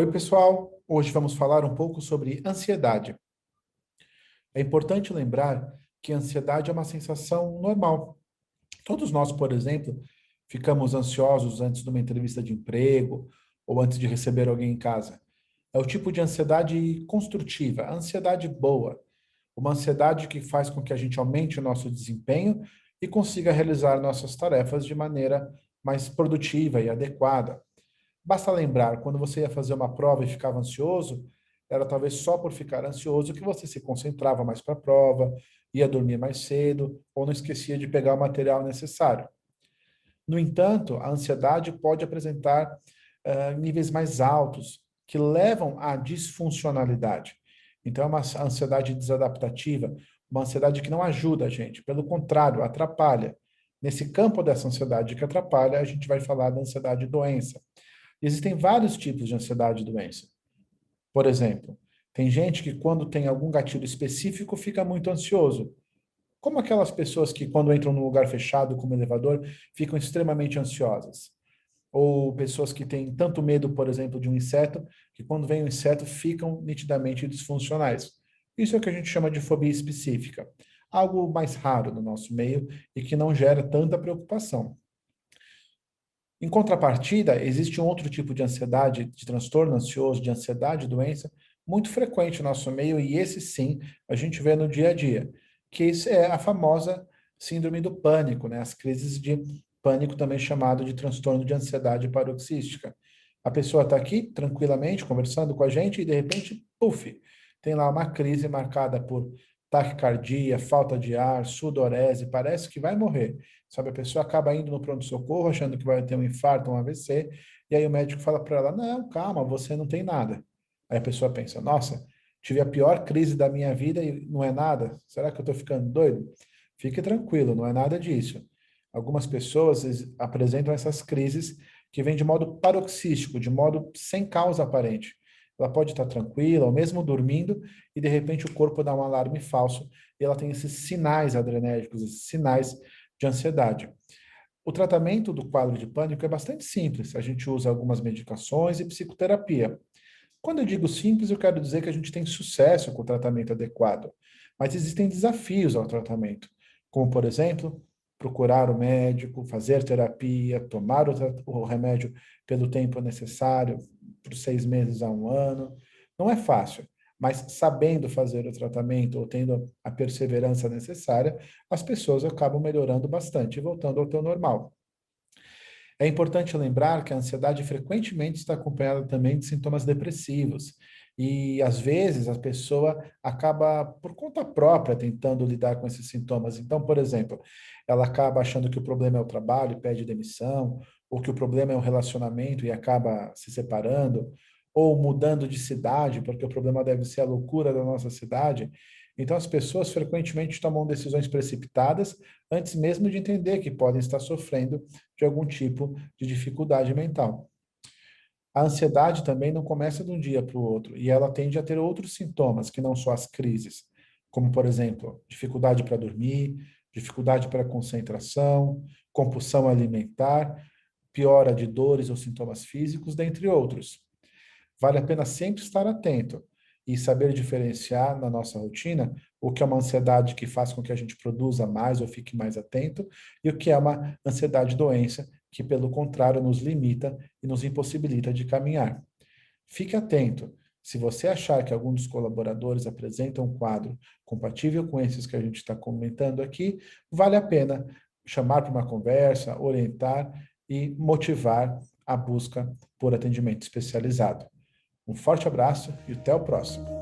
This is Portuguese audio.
Oi, pessoal! Hoje vamos falar um pouco sobre ansiedade. É importante lembrar que a ansiedade é uma sensação normal. Todos nós, por exemplo, ficamos ansiosos antes de uma entrevista de emprego ou antes de receber alguém em casa. É o tipo de ansiedade construtiva, a ansiedade boa, uma ansiedade que faz com que a gente aumente o nosso desempenho e consiga realizar nossas tarefas de maneira mais produtiva e adequada. Basta lembrar, quando você ia fazer uma prova e ficava ansioso, era talvez só por ficar ansioso que você se concentrava mais para a prova, ia dormir mais cedo ou não esquecia de pegar o material necessário. No entanto, a ansiedade pode apresentar níveis mais altos, que levam à disfuncionalidade. Então, é uma ansiedade desadaptativa, uma ansiedade que não ajuda a gente, pelo contrário, atrapalha. Nesse campo dessa ansiedade que atrapalha, a gente vai falar da ansiedade doença. Existem vários tipos de ansiedade e doença. Por exemplo, tem gente que quando tem algum gatilho específico fica muito ansioso. Como aquelas pessoas que quando entram num lugar fechado, como elevador, ficam extremamente ansiosas. Ou pessoas que têm tanto medo, por exemplo, de um inseto, que quando vem um inseto ficam nitidamente disfuncionais. Isso é o que a gente chama de fobia específica. Algo mais raro no nosso meio e que não gera tanta preocupação. Em contrapartida, existe um outro tipo de ansiedade, de transtorno ansioso, de ansiedade, doença, muito frequente no nosso meio, e esse sim a gente vê no dia a dia, que isso é a famosa síndrome do pânico, né? As crises de pânico, também chamado de transtorno de ansiedade paroxística. A pessoa está aqui tranquilamente conversando com a gente e de repente, puf, tem lá uma crise marcada por taquicardia, falta de ar, sudorese, parece que vai morrer. Sabe, a pessoa acaba indo no pronto-socorro achando que vai ter um infarto, um AVC, e aí o médico fala para ela: não, calma, você não tem nada. Aí a pessoa pensa: nossa, tive a pior crise da minha vida e não é nada? Será que eu estou ficando doido? Fique tranquilo, não é nada disso. Algumas pessoas apresentam essas crises que vêm de modo paroxístico, de modo sem causa aparente. Ela pode estar tranquila, ou mesmo dormindo, e de repente o corpo dá um alarme falso, e ela tem esses sinais adrenérgicos, esses sinais de ansiedade. O tratamento do quadro de pânico é bastante simples. A gente usa algumas medicações e psicoterapia. Quando eu digo simples, eu quero dizer que a gente tem sucesso com o tratamento adequado. Mas existem desafios ao tratamento, como, por exemplo, procurar o médico, fazer terapia, tomar o remédio pelo tempo necessário, por 6 meses a um ano. Não é fácil, mas sabendo fazer o tratamento ou tendo a perseverança necessária, as pessoas acabam melhorando bastante e voltando ao teu normal. É importante lembrar que a ansiedade frequentemente está acompanhada também de sintomas depressivos. E, às vezes, a pessoa acaba, por conta própria, tentando lidar com esses sintomas. Então, por exemplo, ela acaba achando que o problema é o trabalho e pede demissão, ou que o problema é o relacionamento e acaba se separando, ou mudando de cidade, porque o problema deve ser a loucura da nossa cidade. Então, as pessoas frequentemente tomam decisões precipitadas antes mesmo de entender que podem estar sofrendo de algum tipo de dificuldade mental. A ansiedade também não começa de um dia para o outro e ela tende a ter outros sintomas que não só as crises, como, por exemplo, dificuldade para dormir, dificuldade para concentração, compulsão alimentar, piora de dores ou sintomas físicos, dentre outros. Vale a pena sempre estar atento e saber diferenciar na nossa rotina o que é uma ansiedade que faz com que a gente produza mais ou fique mais atento e o que é uma ansiedade doença que, pelo contrário, nos limita e nos impossibilita de caminhar. Fique atento. Se você achar que algum dos colaboradores apresenta um quadro compatível com esses que a gente está comentando aqui, vale a pena chamar para uma conversa, orientar e motivar a busca por atendimento especializado. Um forte abraço e até o próximo.